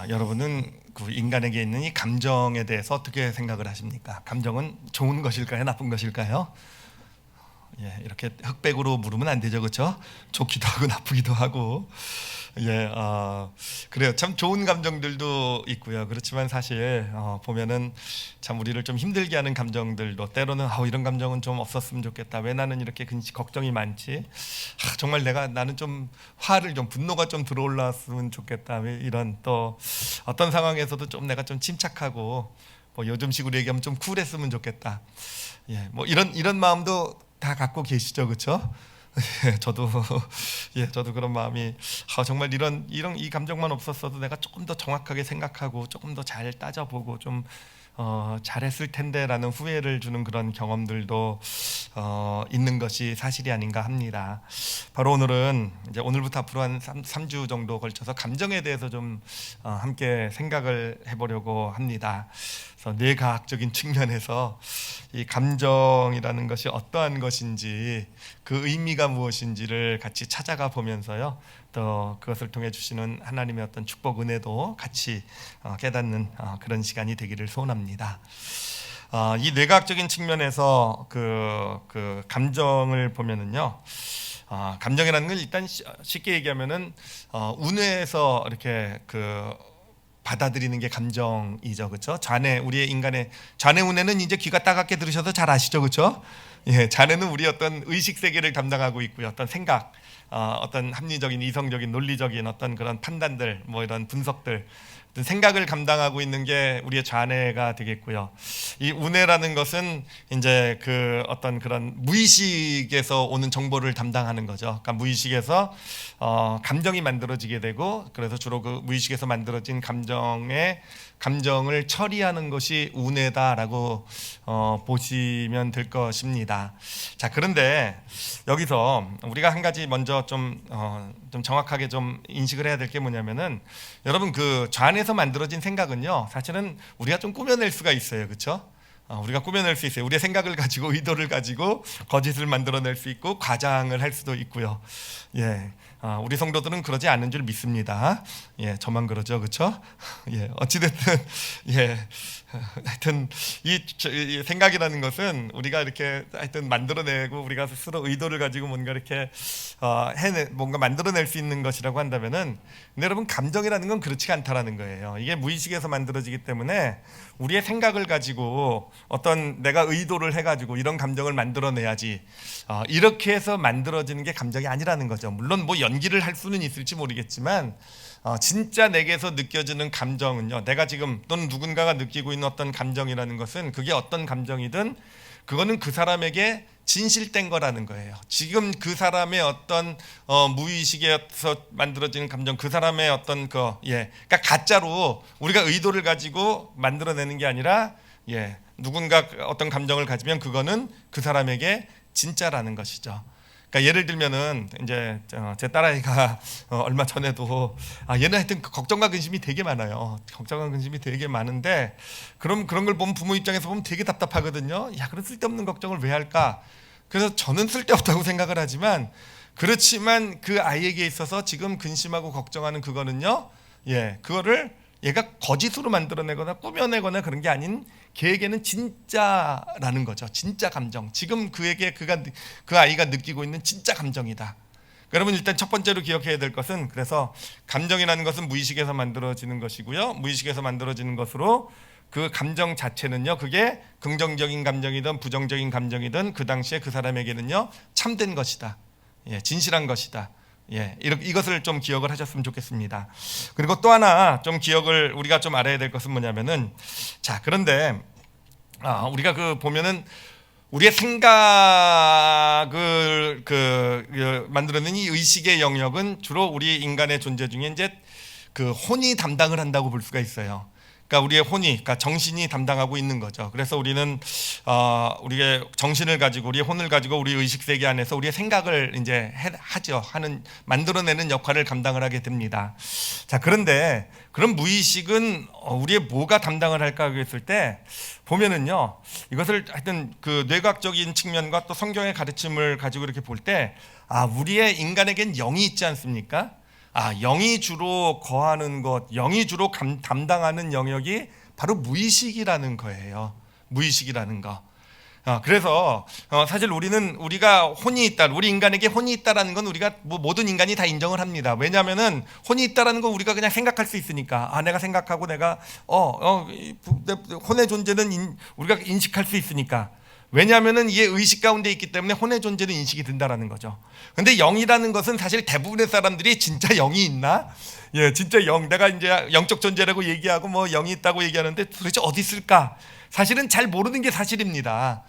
여러분은 그 인간에게 있는 이 감정에 대해서 어떻게 생각을 하십니까? 감정은 좋은 것일까요? 나쁜 것일까요? 이렇게 흑백으로 물으면 안 되죠, 그렇죠? 좋기도 하고 나쁘기도 하고. 그래요. 참 좋은 감정들도 있고요. 그렇지만 사실 보면은 참 우리를 좀 힘들게 하는 감정들도 때로는 이런 감정은 좀 없었으면 좋겠다. 왜 나는 이렇게 걱정이 많지? 정말 나는 좀 화를 좀 분노가 좀 들어올랐으면 좋겠다. 왜 이런 또 어떤 상황에서도 좀 내가 좀 침착하고 뭐 요즘식으로 얘기하면 좀 쿨했으면 좋겠다. 뭐 이런 마음도 다 갖고 계시죠, 그렇죠? 저도 그런 마음이 정말 이런 이 감정만 없었어도 내가 조금 더 정확하게 생각하고 조금 더 잘 따져보고 좀 잘했을 텐데라는 후회를 주는 그런 경험들도 있는 것이 사실이 아닌가 합니다. 바로 오늘은 이제 오늘부터 앞으로 한 3주 정도 걸쳐서 감정에 대해서 좀 함께 생각을 해보려고 합니다. 그래서 뇌과학적인 측면에서 이 감정이라는 것이 어떠한 것인지 그 의미가 무엇인지를 같이 찾아가 보면서요. 또 그것을 통해 주시는 하나님의 어떤 축복 은혜도 같이 깨닫는 그런 시간이 되기를 소원합니다. 이 뇌과학적인 측면에서 그 감정을 보면은요. 감정이라는 건 일단 쉽게 얘기하면은 운에서 이렇게 받아들이는 게 감정이죠, 그렇죠? 우리의 인간의 좌뇌 우뇌는 이제 귀가 따갑게 들으셔서 잘 아시죠, 그렇죠? 좌뇌는 우리 어떤 의식 세계를 담당하고 있고요, 어떤 생각, 어떤 합리적인, 이성적인, 논리적인 어떤 그런 판단들, 뭐 이런 분석들, 생각을 감당하고 있는 게 우리의 좌뇌가 되겠고요. 이 우뇌라는 것은 이제 어떤 그런 무의식에서 오는 정보를 담당하는 거죠. 그러니까 무의식에서 감정이 만들어지게 되고, 그래서 주로 그 무의식에서 만들어진 감정을 처리하는 것이 우뇌다라고 보시면 될 것입니다. 자, 그런데 여기서 우리가 한 가지 먼저 좀 정확하게 좀 인식을 해야 될 게 뭐냐면은, 여러분 그 좌뇌에서 만들어진 생각은요, 사실은 우리가 좀 꾸며낼 수가 있어요, 그렇죠? 우리가 꾸며낼 수 있어요. 우리의 생각을 가지고, 의도를 가지고 거짓을 만들어낼 수 있고 과장을 할 수도 있고요. 우리 성도들은 그러지 않는 줄 믿습니다. 저만 그러죠, 그렇죠? 어찌됐든 하여튼 이 생각이라는 것은 우리가 이렇게 하여튼 만들어내고 우리가 스스로 의도를 가지고 뭔가 이렇게 뭔가 만들어낼 수 있는 것이라고 한다면은, 근데 여러분 감정이라는 건 그렇지가 않다라는 거예요. 이게 무의식에서 만들어지기 때문에 우리의 생각을 가지고 어떤 내가 의도를 해가지고 이런 감정을 만들어내야지, 이렇게 해서 만들어지는 게 감정이 아니라는 거죠. 물론 뭐 연기를 할 수는 있을지 모르겠지만 진짜 내게서 느껴지는 감정은요, 내가 지금 또는 누군가가 느끼고 있는 어떤 감정이라는 것은 그게 어떤 감정이든 그거는 그 사람에게 진실된 거라는 거예요. 지금 그 사람의 어떤 무의식에서 만들어지는 감정, 그 사람의 어떤 그러니까 가짜로 우리가 의도를 가지고 만들어내는 게 아니라 누군가 어떤 감정을 가지면 그거는 그 사람에게 진짜라는 것이죠. 그러니까 예를 들면은 이제 제 딸아이가 얼마 전에도 얘는 하여튼 걱정과 근심이 되게 많아요. 걱정과 근심이 되게 많은데 그런 걸 보면 부모 입장에서 보면 되게 답답하거든요. 그런 쓸데없는 걱정을 왜 할까? 그래서 저는 쓸데없다고 생각을 하지만, 그렇지만 그 아이에게 있어서 지금 근심하고 걱정하는 그거는요, 그거를 얘가 거짓으로 만들어내거나 꾸며내거나 그런 게 아닌 걔에게는 진짜라는 거죠. 진짜 감정. 지금 그 아이가 느끼고 있는 진짜 감정이다. 여러분 일단 첫 번째로 기억해야 될 것은, 그래서 감정이라는 것은 무의식에서 만들어지는 것이고요. 무의식에서 만들어지는 것으로 그 감정 자체는요, 그게 긍정적인 감정이든 부정적인 감정이든 그 당시에 그 사람에게는요 참된 것이다. 진실한 것이다. 이것을 좀 기억을 하셨으면 좋겠습니다. 그리고 또 하나 좀 우리가 좀 알아야 될 것은 뭐냐면은, 자, 그런데 우리가 보면은 우리의 생각을 만들어내는 이 의식의 영역은 주로 우리 인간의 존재 중에 이제 혼이 담당을 한다고 볼 수가 있어요. 그러니까 우리의 그러니까 정신이 담당하고 있는 거죠. 그래서 우리는 우리의 정신을 가지고, 우리의 혼을 가지고 우리 의식 세계 안에서 우리의 생각을 이제 만들어내는 역할을 감당을 하게 됩니다. 자, 그런데 그럼 무의식은 우리의 뭐가 담당을 할까 했을 때 보면은요, 이것을 하여튼 그 뇌과학적인 측면과 또 성경의 가르침을 가지고 이렇게 볼 때, 우리의 인간에겐 영이 있지 않습니까? 영이 주로 거하는 것, 영이 주로 담당하는 영역이 바로 무의식이라는 거예요. 무의식이라는 거. 그래서 사실 우리가 혼이 있다, 우리 인간에게 혼이 있다라는 건 우리가 모든 인간이 다 인정을 합니다. 왜냐하면은 혼이 있다라는 건 우리가 그냥 생각할 수 있으니까. 내가 생각하고 내가 혼의 존재는 우리가 인식할 수 있으니까. 왜냐하면은 이게 의식 가운데 있기 때문에 혼의 존재는 인식이 된다라는 거죠. 근데 영이라는 것은 사실 대부분의 사람들이 진짜 영이 있나? 진짜 내가 이제 영적 존재라고 얘기하고 뭐 영이 있다고 얘기하는데 도대체 어디 있을까? 사실은 잘 모르는 게 사실입니다.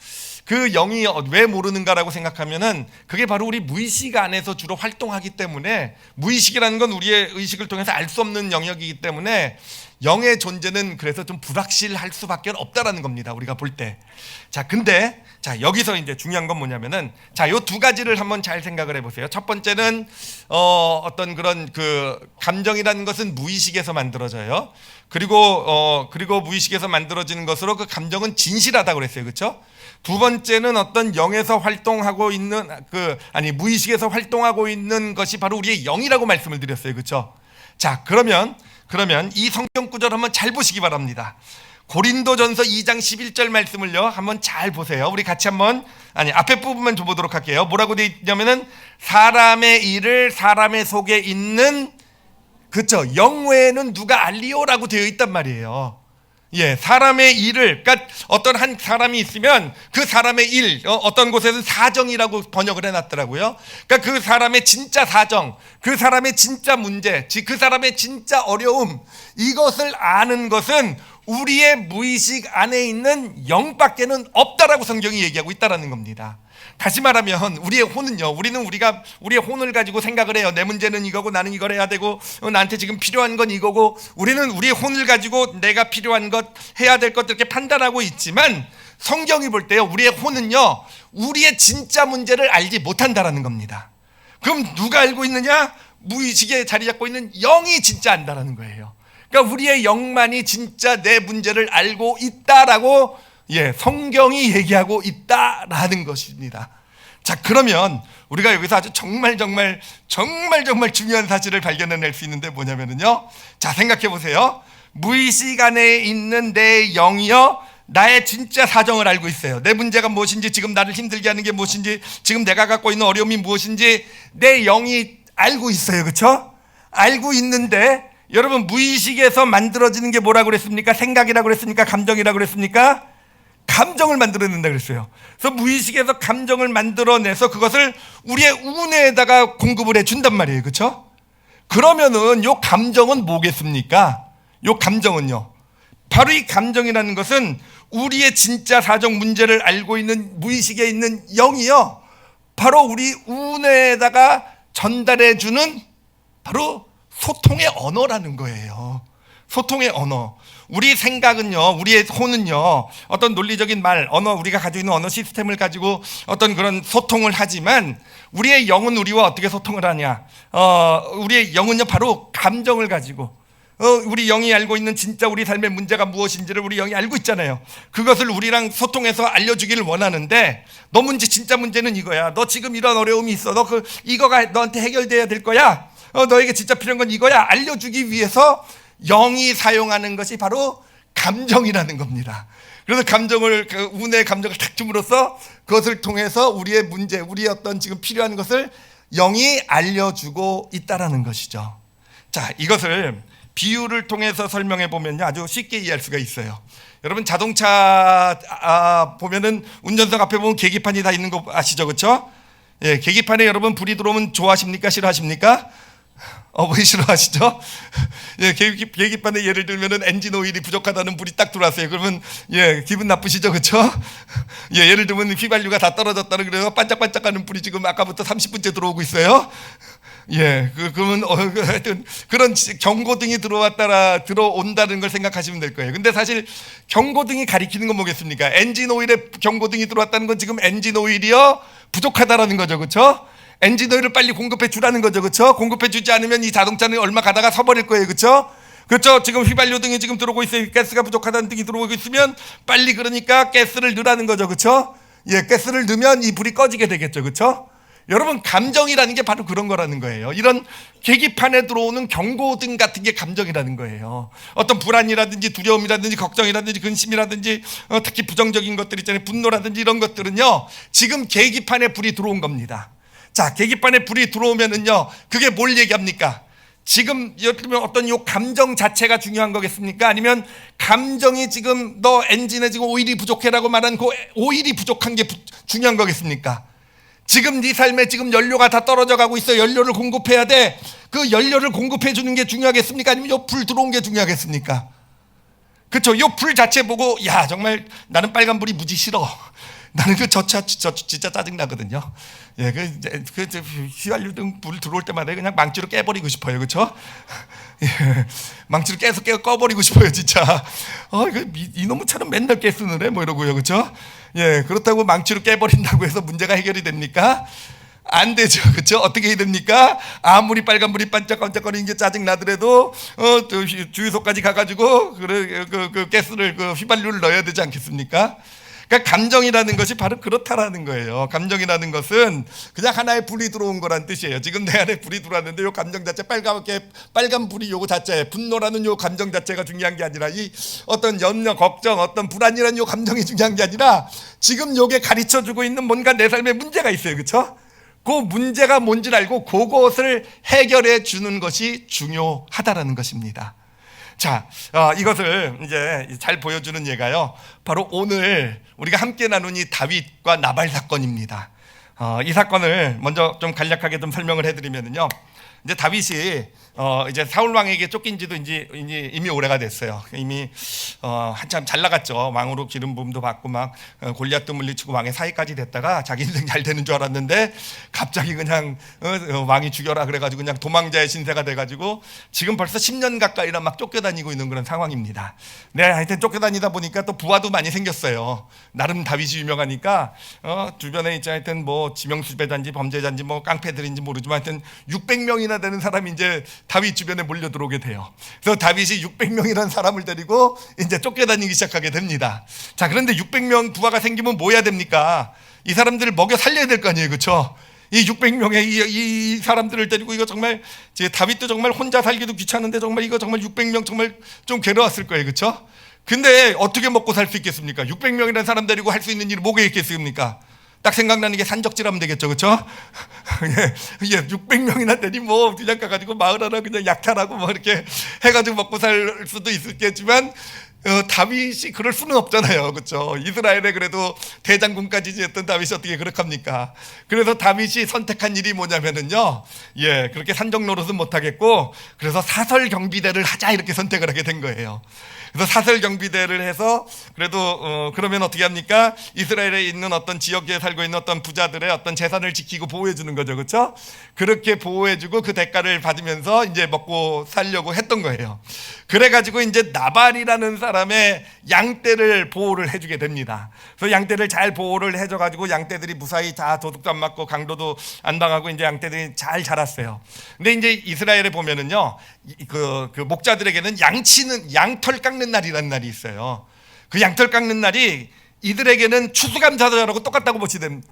그 영이 왜 모르는가라고 생각하면은 그게 바로 우리 무의식 안에서 주로 활동하기 때문에, 무의식이라는 건 우리의 의식을 통해서 알 수 없는 영역이기 때문에 영의 존재는 그래서 좀 불확실할 수밖에 없다라는 겁니다. 우리가 볼 때. 근데 여기서 이제 중요한 건 뭐냐면은 요 두 가지를 한번 잘 생각을 해보세요. 첫 번째는 어떤 그런 그 감정이라는 것은 무의식에서 만들어져요. 그리고 무의식에서 만들어지는 것으로 그 감정은 진실하다고 그랬어요. 그렇죠? 두 번째는 어떤 영에서 활동하고 있는 무의식에서 활동하고 있는 것이 바로 우리의 영이라고 말씀을 드렸어요. 그렇죠? 그러면 이 성경 구절 한번 잘 보시기 바랍니다. 고린도전서 2장 11절 말씀을요 한번 잘 보세요. 우리 같이 한번 앞에 부분만 좀 보도록 할게요. 뭐라고 되어 있냐면은 사람의 일을 사람의 속에 있는 영 외에는 누가 알리오라고 되어 있단 말이에요. 사람의 일을, 그러니까 어떤 한 사람이 있으면 그 사람의 일, 어떤 곳에서는 사정이라고 번역을 해놨더라고요. 그러니까 그 사람의 진짜 사정, 그 사람의 진짜 문제, 그 사람의 진짜 어려움, 이것을 아는 것은 우리의 무의식 안에 있는 영밖에는 없다라고 성경이 얘기하고 있다라는 겁니다. 다시 말하면 우리의 혼은요, 우리의 혼을 가지고 생각을 해요. 내 문제는 이거고 나는 이걸 해야 되고 나한테 지금 필요한 건 이거고, 우리는 우리의 혼을 가지고 내가 필요한 것, 해야 될 것 이렇게 판단하고 있지만 성경이 볼 때요, 우리의 혼은요 우리의 진짜 문제를 알지 못한다라는 겁니다. 그럼 누가 알고 있느냐? 무의식에 자리 잡고 있는 영이 진짜 안다라는 거예요. 그러니까 우리의 영만이 진짜 내 문제를 알고 있다라고 성경이 얘기하고 있다라는 것입니다. 그러면 우리가 여기서 아주 정말 중요한 사실을 발견해낼 수 있는데 뭐냐면요, 생각해 보세요. 무의식 안에 있는 내 영이요, 나의 진짜 사정을 알고 있어요. 내 문제가 무엇인지, 지금 나를 힘들게 하는 게 무엇인지, 지금 내가 갖고 있는 어려움이 무엇인지 내 영이 알고 있어요. 그렇죠? 알고 있는데 여러분, 무의식에서 만들어지는 게 뭐라고 그랬습니까? 생각이라고 그랬습니까? 감정이라고 그랬습니까? 감정을 만들어낸다 그랬어요. 그래서 무의식에서 감정을 만들어내서 그것을 우리의 운에다가 공급을 해준단 말이에요. 그렇죠? 그러면은 요 감정은 뭐겠습니까? 요 감정은요, 바로 이 감정이라는 것은 우리의 진짜 사정 문제를 알고 있는 무의식에 있는 영이요, 바로 우리 운에다가 전달해주는 바로 소통의 언어라는 거예요. 소통의 언어. 우리 생각은요, 우리의 혼은요, 어떤 논리적인 말, 언어, 우리가 가지고 있는 언어 시스템을 가지고 어떤 그런 소통을 하지만 우리의 영은 우리와 어떻게 소통을 하냐? 우리의 영은요, 바로 감정을 가지고 우리 영이 알고 있는 진짜 우리 삶의 문제가 무엇인지를 우리 영이 알고 있잖아요. 그것을 우리랑 소통해서 알려주기를 원하는데, 너 진짜 문제는 이거야. 너 지금 이런 어려움이 있어. 이거가 너한테 해결돼야 될 거야. 너에게 진짜 필요한 건 이거야. 알려주기 위해서 영이 사용하는 것이 바로 감정이라는 겁니다. 그래서 운의 감정을 탁 줌으로써 그것을 통해서 우리의 문제, 우리의 어떤 지금 필요한 것을 영이 알려주고 있다라는 것이죠. 이것을 비유를 통해서 설명해 보면요, 아주 쉽게 이해할 수가 있어요. 여러분, 자동차 보면은 운전석 앞에 보면 계기판이 다 있는 거 아시죠? 그렇죠? 계기판에 여러분 불이 들어오면 좋아하십니까? 싫어하십니까? 왜 싫어하시죠? 계기판에 예를 들면은 엔진 오일이 부족하다는 불이 딱 들어왔어요. 그러면 기분 나쁘시죠, 그렇죠? 예를 들면 휘발유가 다 떨어졌다는, 그래서 반짝반짝하는 불이 지금 아까부터 30분째 들어오고 있어요. 그러면 하여튼 그런 경고등이 들어온다는 걸 생각하시면 될 거예요. 근데 사실 경고등이 가리키는 건 뭐겠습니까? 엔진 오일에 경고등이 들어왔다는 건 지금 엔진 오일이요 부족하다라는 거죠, 그렇죠? 엔진 오일을 빨리 공급해 주라는 거죠, 그렇죠? 공급해 주지 않으면 이 자동차는 얼마 가다가 서버릴 거예요, 그렇죠? 그렇죠? 지금 휘발유 등이 지금 들어오고 있어요. 가스가 부족하다는 등이 들어오고 있으면 빨리, 그러니까 가스를 넣으라는 거죠, 그렇죠? 가스를 넣으면 이 불이 꺼지게 되겠죠, 그렇죠? 여러분, 감정이라는 게 바로 그런 거라는 거예요. 이런 계기판에 들어오는 경고등 같은 게 감정이라는 거예요. 어떤 불안이라든지 두려움이라든지 걱정이라든지 근심이라든지 특히 부정적인 것들 있잖아요. 분노라든지 이런 것들은요, 지금 계기판에 불이 들어온 겁니다. 자, 계기판에 불이 들어오면은요, 그게 뭘 얘기합니까? 지금 예를 들면 어떤 요 감정 자체가 중요한 거겠습니까? 아니면 감정이 지금 너 엔진에 지금 오일이 부족해라고 말한 그 오일이 부족한 게 중요한 거겠습니까? 지금 네 삶에 지금 연료가 다 떨어져 가고 있어. 연료를 공급해야 돼. 그 연료를 공급해 주는 게 중요하겠습니까? 아니면 요 불 들어온 게 중요하겠습니까? 그렇죠. 요 불 자체 보고 야, 정말 나는 빨간불이 무지 싫어. 나는 저 진짜 짜증나거든요. 예, 휘발유등 불 들어올 때마다 그냥 망치로 깨버리고 싶어요. 그렇죠? 예, 망치로 계속 꺼버리고 싶어요, 진짜. 이놈의 차는 맨날 깨쓰는 애, 뭐 이러고요. 그렇죠? 예, 그렇다고 망치로 깨버린다고 해서 문제가 해결이 됩니까? 안 되죠. 그렇죠? 어떻게 해야 됩니까? 아무리 빨간불이 반짝반짝거리는 게 짜증나더라도 주유소까지 가가지고 그 가스를 그 휘발유를 넣어야 되지 않겠습니까? 그러니까 감정이라는 것이 바로 그렇다라는 거예요. 감정이라는 것은 그냥 하나의 불이 들어온 거란 뜻이에요. 지금 내 안에 불이 들어왔는데 요 감정 자체 빨간 불이 요거 자체, 분노라는 요 감정 자체가 중요한 게 아니라 이 어떤 염려, 걱정, 어떤 불안이라는 요 감정이 중요한 게 아니라 지금 요게 가르쳐 주고 있는 뭔가 내 삶에 문제가 있어요. 그렇죠? 그 문제가 뭔지를 알고 그것을 해결해 주는 것이 중요하다라는 것입니다. 자, 이것을 이제 잘 보여주는 예가요, 바로 오늘 우리가 함께 나눈 이 다윗과 나발 사건입니다. 이 사건을 먼저 좀 간략하게 좀 설명을 해드리면요, 이제 다윗이 이제 사울 왕에게 쫓긴 지도 이제 이미 오래가 됐어요. 이미 한참 잘 나갔죠. 왕으로 기름 부음도 받고 막 골리앗도 물리치고 왕의 사위까지 됐다가 자기 인생 잘 되는 줄 알았는데 갑자기 그냥 왕이 죽여라 그래가지고 그냥 도망자의 신세가 돼가지고 지금 벌써 10년 가까이나 막 쫓겨다니고 있는 그런 상황입니다. 네, 하여튼 쫓겨다니다 보니까 또 부하도 많이 생겼어요. 나름 다윗이 유명하니까 주변에 이제 하여튼 뭐 지명수배자인지 범죄자인지 뭐 깡패들인지 모르지만 하여튼 600명이나 되는 사람이 이제 다윗 주변에 몰려 들어오게 돼요. 그래서 다윗이 600명이라는 사람을 데리고 이제 쫓겨다니기 시작하게 됩니다. 자, 그런데 600명 부하가 생기면 뭐 해야 됩니까? 이 사람들을 먹여 살려야 될 거 아니에요. 그렇죠? 이 600명의 이 사람들을 데리고 이거 정말 다윗도 정말 혼자 살기도 귀찮은데 정말 이거 정말 600명 정말 좀 괴로웠을 거예요. 그렇죠? 근데 어떻게 먹고 살 수 있겠습니까? 600명이라는 사람 데리고 할 수 있는 일이 뭐가 있겠습니까? 딱 생각나는 게 산적질하면 되겠죠. 그렇죠? 예, 600명이나 되니 뭐 그냥 가가지고 마을 하나 그냥 약탈하고 뭐 이렇게 해가지고 먹고 살 수도 있겠지만 다윗이 그럴 수는 없잖아요. 그렇죠? 이스라엘에 그래도 대장군까지 지었던 다윗이 어떻게 그렇게 합니까? 그래서 다윗이 선택한 일이 뭐냐면은요, 예, 그렇게 산적 노릇은 못하겠고 그래서 사설 경비대를 하자 이렇게 선택을 하게 된 거예요. 그래서 사설 경비대를 해서 그래도 그러면 어떻게 합니까? 이스라엘에 있는 어떤 지역에 살고 있는 어떤 부자들의 어떤 재산을 지키고 보호해 주는 거죠. 그렇죠? 그렇게 보호해 주고 그 대가를 받으면서 이제 먹고 살려고 했던 거예요. 그래 가지고 이제 나발이라는 사람의 양떼를 보호를 해 주게 됩니다. 그래서 양떼를 잘 보호를 해 줘 가지고 양떼들이 무사히 다 도둑도 안 맞고 강도도 안 당하고 이제 양떼들이 잘 자랐어요. 근데 이제 이스라엘에 보면은요, 그 목자들에게는 양털 깎는 날이라는 날이 있어요. 그 양털 깎는 날이 이들에게는 추수감사절하고 똑같다고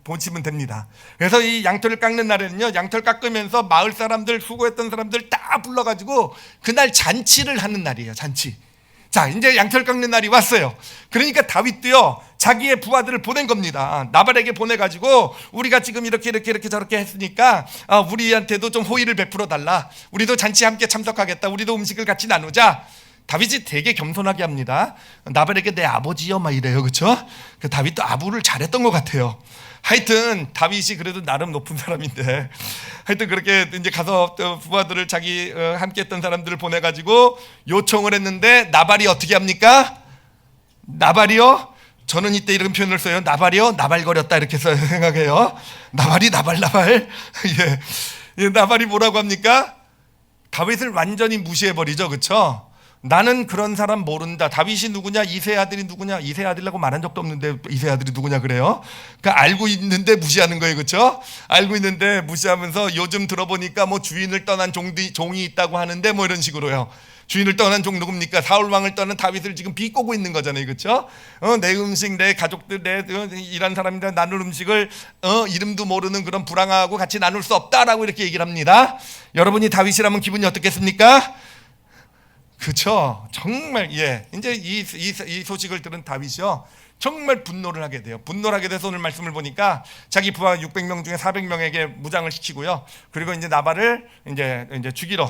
보시면 됩니다. 그래서 이 양털을 깎는 날에는요, 양털 깎으면서 마을 사람들, 수고했던 사람들 다 불러가지고 그날 잔치를 하는 날이에요. 잔치. 자, 이제 양털 깎는 날이 왔어요. 그러니까 다윗도요, 자기의 부하들을 보낸 겁니다. 나발에게 보내가지고 우리가 지금 이렇게 저렇게 했으니까 우리한테도 좀 호의를 베풀어 달라. 우리도 잔치 함께 참석하겠다. 우리도 음식을 같이 나누자. 다윗이 되게 겸손하게 합니다. 나발에게 내 아버지요 막 이래요. 그렇죠? 그 다윗도 아부를 잘했던 것 같아요. 하여튼 다윗이 그래도 나름 높은 사람인데 하여튼 그렇게 이제 가서 부하들을 자기 함께했던 사람들을 보내가지고 요청을 했는데 나발이 어떻게 합니까? 나발이요? 저는 이때 이런 표현을 써요. 나발이요? 나발거렸다 이렇게 생각해요. 나발 예, 나발이 뭐라고 합니까? 다윗을 완전히 무시해버리죠. 그렇죠? 나는 그런 사람 모른다. 다윗이 누구냐? 이새의 아들이 누구냐? 이새의 아들이라고 말한 적도 없는데 이새의 아들이 누구냐 그래요? 그러니까 알고 있는데 무시하는 거예요, 그렇죠? 알고 있는데 무시하면서 요즘 들어보니까 뭐 주인을 떠난 종이 있다고 하는데 뭐 이런 식으로요. 주인을 떠난 종 누굽니까? 사울 왕을 떠난 다윗을 지금 비꼬고 있는 거잖아요, 그렇죠? 내 음식, 내 가족들, 내 일한 사람들 나눌 음식을 이름도 모르는 그런 불황하고 같이 나눌 수 없다라고 이렇게 얘기를 합니다. 여러분이 다윗이라면 기분이 어떻겠습니까? 그렇죠. 정말 이제 이 소식을 들은 다윗이요 정말 분노를 하게 돼요. 분노를 하게 돼서 오늘 말씀을 보니까 자기 부하 600명 중에 400명에게 무장을 시키고요. 그리고 이제 나발을 이제 죽이러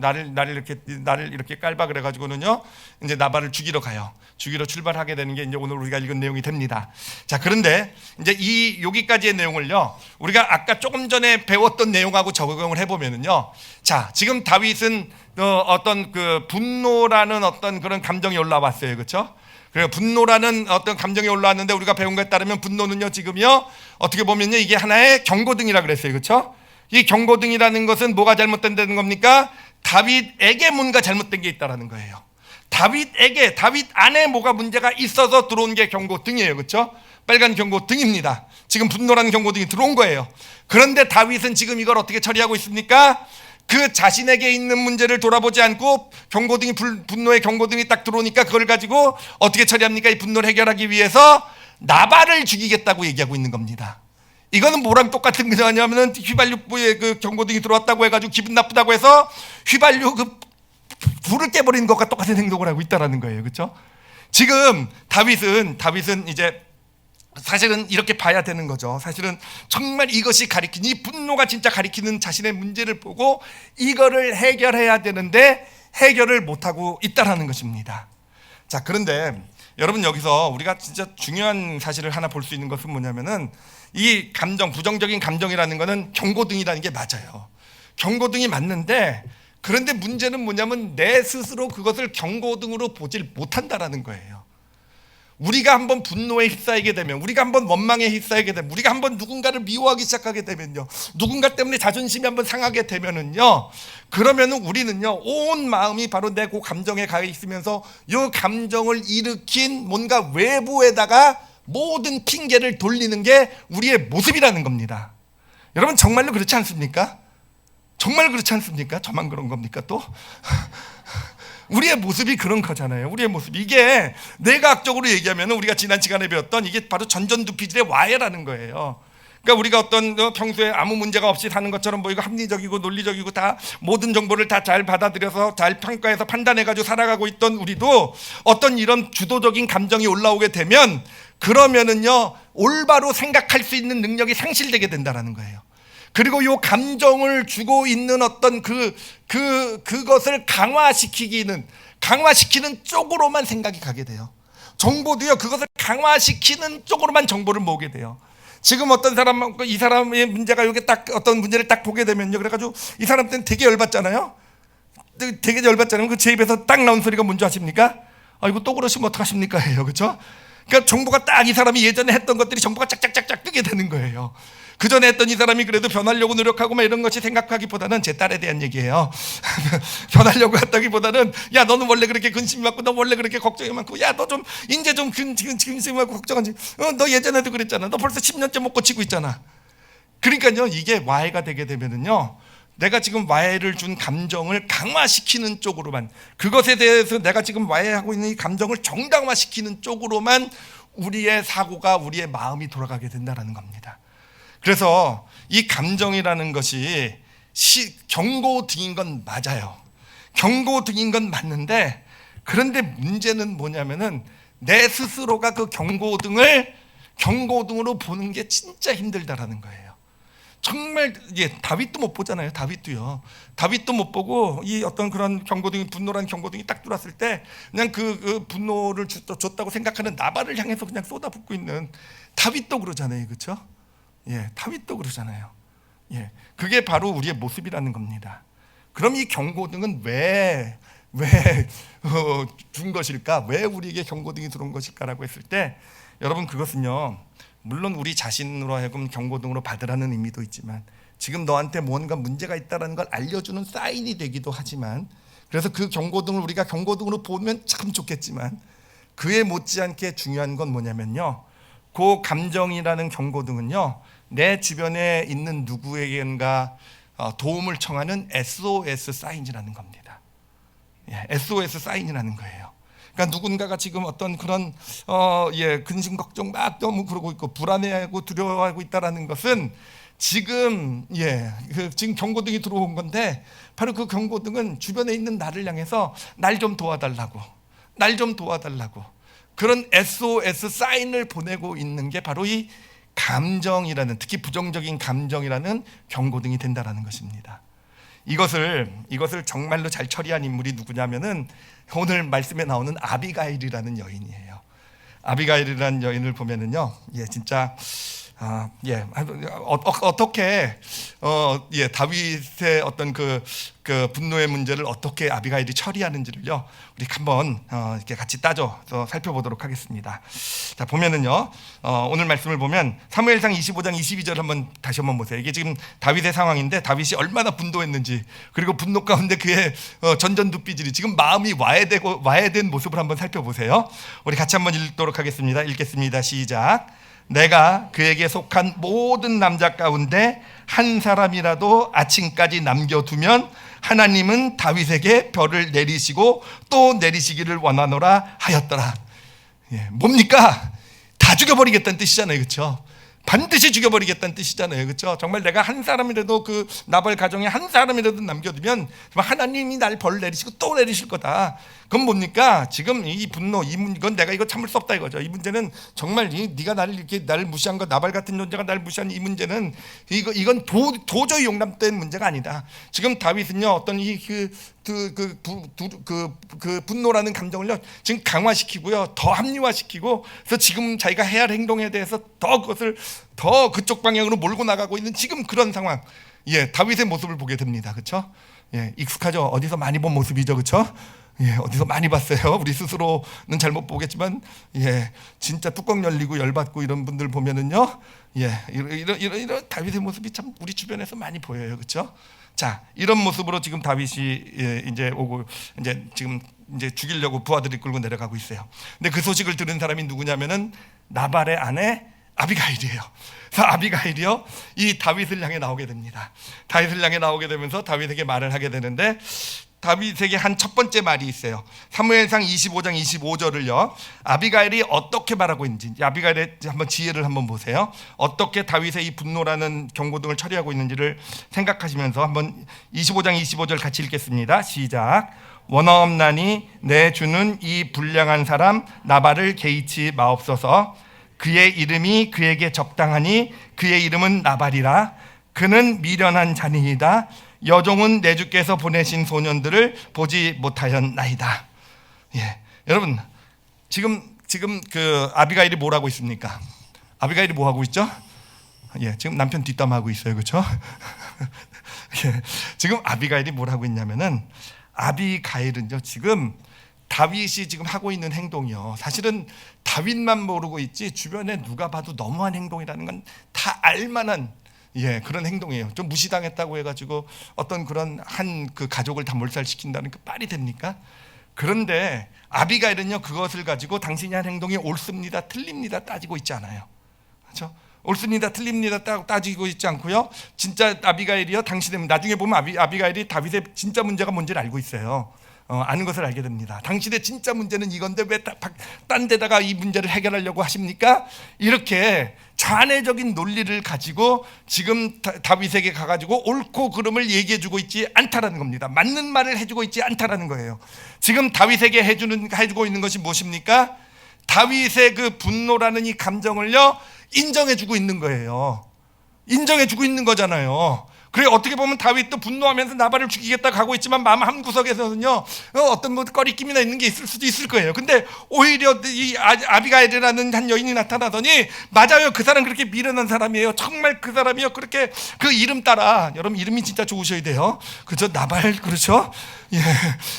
나를 이렇게 깔바 그래 가지고는요. 이제 나발을 죽이러 가요. 죽이러 출발하게 되는 게 이제 오늘 우리가 읽은 내용이 됩니다. 자, 그런데 이제 이 여기까지의 내용을요. 우리가 아까 조금 전에 배웠던 내용하고 적용을 해 보면은요. 자, 지금 다윗은 어떤 그 분노라는 어떤 그런 감정이 올라왔어요. 그렇죠? 그래서 분노라는 어떤 감정이 올라왔는데 우리가 배운 것에 따르면 분노는요 지금요 어떻게 보면요 이게 하나의 경고등이라 그랬어요, 그렇죠? 이 경고등이라는 것은 뭐가 잘못된다는 겁니까? 다윗에게 뭔가 잘못된 게 있다라는 거예요. 다윗 안에 뭐가 문제가 있어서 들어온 게 경고등이에요, 그렇죠? 빨간 경고등입니다. 지금 분노라는 경고등이 들어온 거예요. 그런데 다윗은 지금 이걸 어떻게 처리하고 있습니까? 그 자신에게 있는 문제를 돌아보지 않고 경고등이 분노의 경고등이 딱 들어오니까 그걸 가지고 어떻게 처리합니까? 이 분노를 해결하기 위해서 나발을 죽이겠다고 얘기하고 있는 겁니다. 이거는 뭐랑 똑같은 거냐면은 휘발유에 그 경고등이 들어왔다고 해가지고 기분 나쁘다고 해서 휘발유 그 불을 깨버리는 것과 똑같은 행동을 하고 있다라는 거예요, 그렇죠? 지금 다윗은 이제 사실은 이렇게 봐야 되는 거죠. 사실은 정말 이것이 가리키는 이 분노가 진짜 가리키는 자신의 문제를 보고 이거를 해결해야 되는데 해결을 못하고 있다라는 것입니다. 자, 그런데 여러분 여기서 우리가 진짜 중요한 사실을 하나 볼 수 있는 것은 뭐냐면은 이 감정, 부정적인 감정이라는 것은 경고등이라는 게 맞아요. 경고등이 맞는데 그런데 문제는 뭐냐면 내 스스로 그것을 경고등으로 보질 못한다라는 거예요. 우리가 한번 분노에 휩싸이게 되면, 우리가 한번 원망에 휩싸이게 되면, 우리가 한번 누군가를 미워하기 시작하게 되면요, 누군가 때문에 자존심이 한번 상하게 되면은요, 그러면은 우리는요 온 마음이 바로 내 그 감정에 가 있으면서 이 감정을 일으킨 뭔가 외부에다가 모든 핑계를 돌리는 게 우리의 모습이라는 겁니다. 여러분 정말로 그렇지 않습니까? 정말 그렇지 않습니까? 저만 그런 겁니까 또? 우리의 모습이 그런 거잖아요. 우리의 모습. 이게 뇌과학적으로 얘기하면 우리가 지난 시간에 배웠던 이게 바로 전전두피질의 와해라는 거예요. 그러니까 우리가 어떤 평소에 아무 문제가 없이 사는 것처럼 보이고 합리적이고 논리적이고 다 모든 정보를 다 잘 받아들여서 잘 평가해서 판단해가지고 살아가고 있던 우리도 어떤 이런 주도적인 감정이 올라오게 되면 그러면은요 올바로 생각할 수 있는 능력이 상실되게 된다는 거예요. 그리고 이 감정을 주고 있는 어떤 그것을 강화시키는 쪽으로만 생각이 가게 돼요. 정보도요, 그것을 강화시키는 쪽으로만 정보를 모으게 돼요. 지금 어떤 사람, 이 사람의 문제가 여기 딱 어떤 문제를 딱 보게 되면요, 그래가지고 이 사람 때는 되게 열받잖아요. 되게 열받잖아요. 그 제 입에서 딱 나온 소리가 뭔지 아십니까? 이거 또 그러시면 어떡하십니까? 해요. 그렇죠? 그러니까 정보가 딱 이 사람이 예전에 했던 것들이 정보가 짝짝짝짝 뜨게 되는 거예요. 그 전에 했던 이 사람이 그래도 변하려고 노력하고 막 이런 것이 생각하기보다는 제 딸에 대한 얘기예요. 변하려고 했다기보다는 야 너는 원래 그렇게 근심이 많고 너 원래 그렇게 걱정이 많고 야 너 좀 이제 좀 근심이 많고 걱정하지. 너 예전에도 그랬잖아. 너 벌써 10년째 못 고치고 있잖아. 그러니까요 이게 와해가 되게 되면은요 내가 지금 와해를 준 감정을 강화시키는 쪽으로만, 그것에 대해서 내가 지금 와해하고 있는 이 감정을 정당화시키는 쪽으로만 우리의 사고가, 우리의 마음이 돌아가게 된다는 겁니다. 그래서 이 감정이라는 것이 경고등인 건 맞아요. 경고등인 건 맞는데, 그런데 문제는 뭐냐면은 내 스스로가 그 경고등으로 보는 게 진짜 힘들다라는 거예요. 정말 다윗도 못 보잖아요. 다윗도 못 보고 이 어떤 그런 경고등이, 분노라는 경고등이 딱 들어왔을 때 그냥 그 분노를 줬다고 생각하는 나발을 향해서 그냥 쏟아붓고 있는 다윗도 그러잖아요, 그렇죠? 다윗도 그러잖아요. 그게 바로 우리의 모습이라는 겁니다. 그럼 이 경고등은 왜 준 것일까? 왜 우리에게 경고등이 들어온 것일까라고 했을 때, 여러분 그것은요, 물론 우리 자신으로 하여금 경고등으로 받으라는 의미도 있지만, 지금 너한테 뭔가 문제가 있다는 걸 알려주는 사인이 되기도 하지만, 그래서 그 경고등을 우리가 경고등으로 보면 참 좋겠지만 그에 못지않게 중요한 건 뭐냐면요, 그 감정이라는 경고등은요, 내 주변에 있는 누구에겐가 도움을 청하는 SOS 사인이라는 겁니다. SOS 사인이라는 거예요. 그러니까 누군가가 지금 어떤 그런 근심 걱정 막 너무 그러고 있고 불안해하고 두려워하고 있다라는 것은 지금 지금 경고등이 들어온 건데, 바로 그 경고등은 주변에 있는 나를 향해서 날 좀 도와달라고, 날 좀 도와달라고 그런 SOS 사인을 보내고 있는 게 바로 이 감정이라는, 특히 부정적인 감정이라는 경고등이 된다라는 것입니다. 이것을 정말로 잘 처리한 인물이 누구냐면은 오늘 말씀에 나오는 아비가일이라는 여인이에요. 아비가일이라는 여인을 보면은요, 진짜 어떻게 다윗의 어떤 그 분노의 문제를 어떻게 아비가일이 처리하는지를요, 우리 한번 이렇게 같이 따져서 살펴보도록 하겠습니다. 자, 보면은요, 오늘 말씀을 보면 사무엘상 25장 22절 다시 한번 보세요. 이게 지금 다윗의 상황인데 다윗이 얼마나 분노했는지, 그리고 분노 가운데 그의 전전두삐질이 지금 마음이 와해된 모습을 한번 살펴보세요. 우리 같이 한번 읽도록 하겠습니다. 읽겠습니다. 시작. 내가 그에게 속한 모든 남자 가운데 한 사람이라도 아침까지 남겨두면 하나님은 다윗에게 벌을 내리시고 또 내리시기를 원하노라 하였더라. 뭡니까? 다 죽여버리겠다는 뜻이잖아요, 그렇죠? 반드시 죽여버리겠다는 뜻이잖아요, 그렇죠? 정말 내가 한 사람이라도, 그 나발 가정에 한 사람이라도 남겨두면 하나님이 날 벌 내리시고 또 내리실 거다. 그건 뭡니까? 지금 이 분노, 이건 내가 이거 참을 수 없다 이거죠. 이 문제는 정말 네가 나를 무시한 거, 나발 같은 존재가 나를 무시한 이 문제는 이건 도저히 용납된 문제가 아니다. 지금 다윗은요, 어떤 그 분노라는 감정을요 지금 강화시키고요, 더 합리화시키고, 그래서 지금 자기가 해야 할 행동에 대해서 그것을 더 그쪽 방향으로 몰고 나가고 있는 지금 그런 상황. 다윗의 모습을 보게 됩니다, 그렇죠? 익숙하죠? 어디서 많이 본 모습이죠, 그렇죠? 어디서 많이 봤어요. 우리 스스로는 잘 못 보겠지만, 진짜 뚜껑 열리고 열받고 이런 분들 보면은요, 이런 다윗의 모습이 참 우리 주변에서 많이 보여요, 그렇죠? 자, 이런 모습으로 지금 다윗이 이제 오고 지금 죽이려고 부하들이 끌고 내려가고 있어요. 근데 그 소식을 들은 사람이 누구냐면은 나발의 아내 아비가일이에요. 그래서 아비가일이요, 이 다윗을 향해 나오게 됩니다. 다윗을 향해 나오게 되면서 다윗에게 말을 하게 되는데, 다윗에게 한 첫 번째 말이 있어요. 사무엘상 25장 25절을요, 아비가일이 어떻게 말하고 있는지, 아비가일의 한번 지혜를 한번 보세요. 어떻게 다윗의 이 분노라는 경고등을 처리하고 있는지를 생각하시면서 한번 25장 25절 같이 읽겠습니다. 시작. 원하옵나니 내 주는 이 불량한 사람 나발을 개의치 마옵소서. 그의 이름이 그에게 적당하니 그의 이름은 나발이라. 그는 미련한 자니이다. 여종은 내 주께서 보내신 소년들을 보지 못하였나이다. 여러분, 지금 그 아비가일이 뭘 하고 있습니까? 아비가일이 뭐 하고 있죠? 지금 남편 뒷담화하고 있어요, 그렇죠? 지금 아비가일이 뭘 하고 있냐면은, 아비가일은요, 지금 다윗이 지금 하고 있는 행동이요, 사실은 다윗만 모르고 있지 주변에 누가 봐도 너무한 행동이라는 건 다 알만한 그런 행동이에요. 좀 무시당했다고 해가지고 어떤 그런 한 그 가족을 다 몰살시킨다는 그 말이 됩니까? 그런데 아비가일은요, 그것을 가지고 당신이 한 행동이 옳습니다, 틀립니다 따지고 있지 않아요, 그렇죠? 옳습니다, 틀립니다 따지고 있지 않고요, 진짜 아비가일이요, 당신은 나중에 보면 아비가일이 다윗의 진짜 문제가 뭔지를 알고 있어요. 아는 것을 알게 됩니다. 당신의 진짜 문제는 이건데 왜 딴 데다가 이 문제를 해결하려고 하십니까? 이렇게 좌뇌적인 논리를 가지고 지금 다윗에게 가가지고 옳고 그름을 얘기해주고 있지 않다라는 겁니다. 맞는 말을 해주고 있지 않다라는 거예요. 지금 다윗에게 해주고 있는 것이 무엇입니까? 다윗의 그 분노라는 이 감정을요, 인정해주고 있는 거예요. 인정해주고 있는 거잖아요. 그래, 어떻게 보면 다윗도 분노하면서 나발을 죽이겠다 가고 있지만 마음 한구석에서는요, 어떤 뭐 꺼리낌이나 있는 게 있을 수도 있을 거예요. 근데 오히려 이 아비가일이라는 한 여인이 나타나더니, 맞아요, 그 사람 그렇게 미련한 사람이에요. 정말 그 사람이요, 그렇게 그 이름 따라, 여러분 이름이 진짜 좋으셔야 돼요. 그죠? 나발, 그렇죠?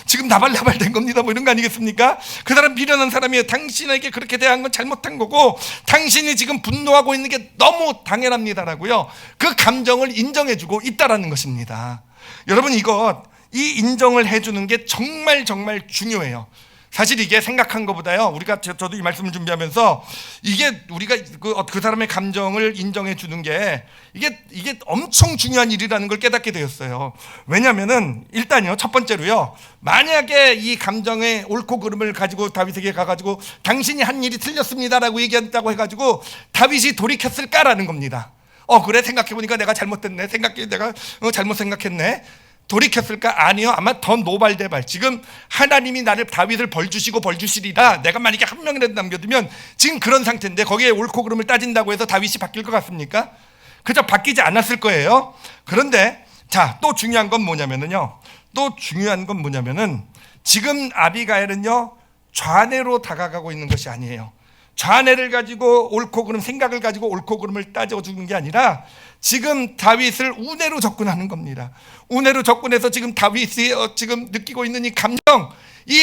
지금 나발 된 겁니다. 뭐 이런 거 아니겠습니까? 그 사람 미련한 사람이에요. 당신에게 그렇게 대한 건 잘못한 거고, 당신이 지금 분노하고 있는 게 너무 당연합니다라고요, 그 감정을 인정해주고 있다라는 것입니다. 여러분, 이 인정을 해주는 게 정말 정말 중요해요. 사실 이게 생각한 것보다요, 우리가 저도 이 말씀을 준비하면서 이게 우리가 그 사람의 감정을 인정해 주는 게 이게 엄청 중요한 일이라는 걸 깨닫게 되었어요. 왜냐하면은 일단요, 첫 번째로요, 만약에 이 감정의 옳고 그름을 가지고 다윗에게 가가지고 당신이 한 일이 틀렸습니다라고 얘기한다고 해가지고 다윗이 돌이켰을까라는 겁니다. 그래, 생각해보니까 내가 잘못됐네, 내가 잘못 생각했네, 돌이켰을까? 아니요. 아마 더 노발대발. 지금 하나님이 나를, 다윗을 벌 주시고 벌 주시리라, 내가 만약에 한 명이라도 남겨두면 지금 그런 상태인데 거기에 옳고 그름을 따진다고 해서 다윗이 바뀔 것 같습니까? 그저 바뀌지 않았을 거예요. 그런데 자, 또 중요한 건 뭐냐면은요, 지금 아비가일은요, 좌뇌로 다가가고 있는 것이 아니에요. 좌뇌를 가지고 옳고 그름, 생각을 가지고 옳고 그름을 따져주는 게 아니라 지금 다윗을 우뇌로 접근하는 겁니다. 우뇌로 접근해서 지금 다윗이 지금 느끼고 있는 이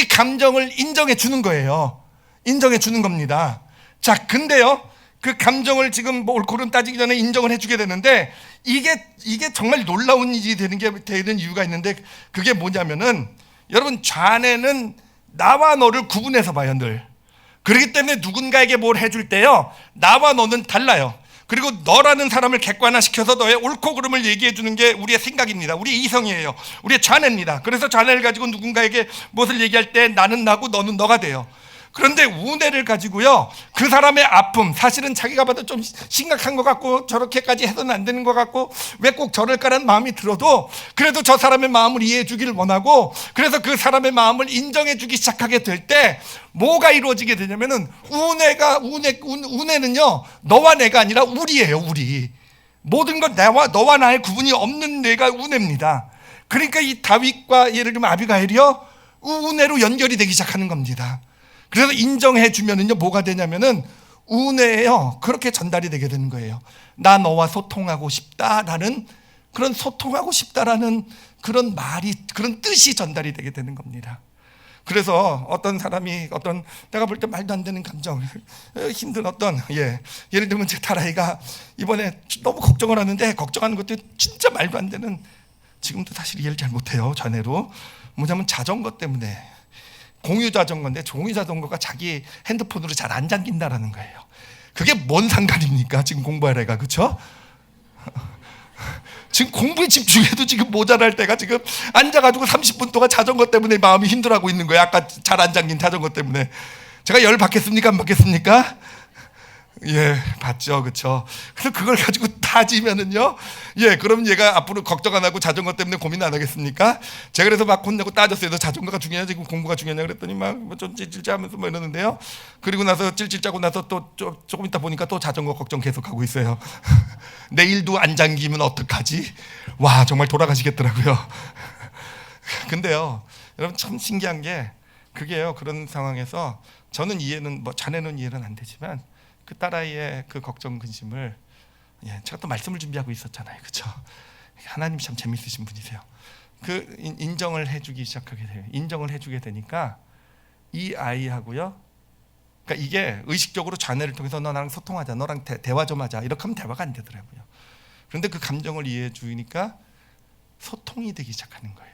감정을 인정해 주는 거예요. 인정해 주는 겁니다. 자, 근데요, 그 감정을 지금 뭐 옳고 그름 따지기 전에 인정을 해주게 되는데 이게 정말 놀라운 일이 되는 이유가 있는데, 그게 뭐냐면은, 여러분, 좌뇌는 나와 너를 구분해서 봐요, 늘. 그렇기 때문에 누군가에게 뭘 해줄 때요, 나와 너는 달라요. 그리고 너라는 사람을 객관화시켜서 너의 옳고 그름을 얘기해 주는 게 우리의 생각입니다. 우리의 이성이에요. 우리의 좌뇌입니다. 그래서 좌뇌를 가지고 누군가에게 무엇을 얘기할 때 나는 나고 너는 너가 돼요. 그런데 우뇌를 가지고요, 그 사람의 아픔, 사실은 자기가 봐도 좀 심각한 것 같고 저렇게까지 해서는 안 되는 것 같고 왜 꼭 저럴까라는 마음이 들어도 그래도 저 사람의 마음을 이해해 주기를 원하고, 그래서 그 사람의 마음을 인정해 주기 시작하게 될 때 뭐가 이루어지게 되냐면은 우뇌는요, 너와 내가 아니라 우리예요. 우리. 모든 건 너와 나의 구분이 없는 뇌가 우뇌입니다. 그러니까 이 다윗과 예를 들면 아비가일이요, 우뇌로 연결이 되기 시작하는 겁니다. 그래서 인정해 주면은요, 뭐가 되냐면은 우뇌에요, 그렇게 전달이 되게 되는 거예요. 나 너와 소통하고 싶다라는 그런 그런 말이, 그런 뜻이 전달이 되게 되는 겁니다. 그래서 어떤 사람이 내가 볼 때 말도 안 되는 감정, 힘든 예를 들면 제 딸아이가 이번에 너무 걱정을 하는데, 걱정하는 것도 진짜 말도 안 되는, 지금도 사실 이해를 잘 못해요, 전에로. 뭐냐면 자전거 때문에, 공유 자전거인데 공유 자전거가 자기 핸드폰으로 잘 안 잠긴다라는 거예요. 그게 뭔 상관입니까? 지금 공부하래가, 그렇죠? 지금 공부에 집중해도 지금 모자랄 때가 지금 앉아가지고 30분 동안 자전거 때문에 마음이 힘들어하고 있는 거예요. 아까 잘 안 잠긴 자전거 때문에. 제가 열 받겠습니까? 안 받겠습니까? 예, 받죠, 그렇죠. 그래서 그걸 가지고 따지면은요, 그럼 얘가 앞으로 걱정 안 하고 자전거 때문에 고민 안 하겠습니까? 제가 그래서 막 혼내고 따졌어요. 너 자전거가 중요하냐, 지금 공부가 중요하냐 그랬더니 막 좀 찔찔짜면서 뭐 이러는데요. 그리고 나서 찔찔짜고 나서 또 조금 있다 보니까 또 자전거 걱정 계속하고 있어요. 내일도 안 잠기면 어떡하지? 와, 정말 돌아가시겠더라고요. 근데요, 여러분, 참 신기한 게 그게요, 그런 상황에서 저는 자네는 이해는 안 되지만 그 딸아이의 그 걱정 근심을, 제가 또 말씀을 준비하고 있었잖아요, 그렇죠? 하나님이 참 재밌으신 분이세요. 그 인정을 해주기 시작하게 돼요. 인정을 해주게 되니까 이 아이하고요, 그러니까 이게 의식적으로 자네를 통해서 너 나랑 소통하자, 너랑 대화 좀 하자, 이렇게 하면 대화가 안 되더라고요. 그런데 그 감정을 이해해 주니까 소통이 되기 시작하는 거예요.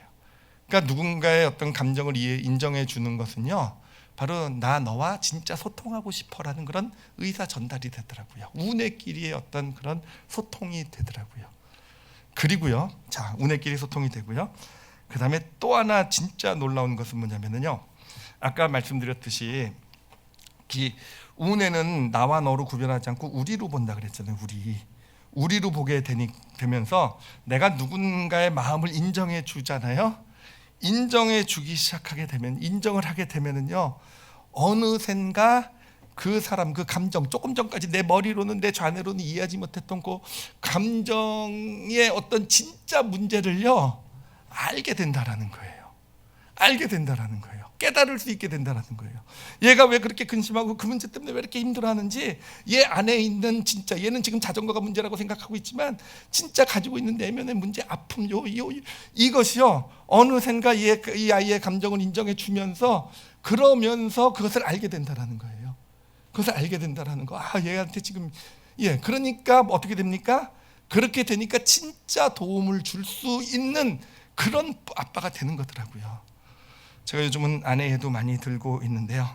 그러니까 누군가의 어떤 감정을 인정해 주는 것은요, 바로 나 너와 진짜 소통하고 싶어라는 그런 의사 전달이 되더라고요. 우뇌끼리의 어떤 그런 소통이 되더라고요. 그리고요, 자, 우뇌끼리 소통이 되고요, 그 다음에 또 하나 진짜 놀라운 것은 뭐냐면요, 아까 말씀드렸듯이 우뇌는 나와 너로 구별하지 않고 우리로 본다 그랬잖아요. 우리로 보게 되면서 내가 누군가의 마음을 인정해 주잖아요. 인정해 주기 시작하게 되면, 인정을 하게 되면은요, 어느샌가 그 사람, 그 감정, 조금 전까지 내 머리로는, 내 좌뇌로는 이해하지 못했던 그 감정의 어떤 진짜 문제를요, 알게 된다라는 거예요. 깨달을 수 있게 된다는 거예요. 얘가 왜 그렇게 근심하고 그 문제 때문에 왜 이렇게 힘들어하는지, 얘 안에 있는 진짜, 얘는 지금 자전거가 문제라고 생각하고 있지만 진짜 가지고 있는 내면의 문제, 아픔, 이것이요, 어느샌가 이 아이의 감정을 인정해 주면서, 그러면서 그것을 알게 된다는 거예요. 그것을 알게 된다는 거. 얘한테 지금, 그러니까 어떻게 됩니까? 그렇게 되니까 진짜 도움을 줄 수 있는 그런 아빠가 되는 거더라고요. 제가 요즘은 아내애도 많이 들고 있는데요.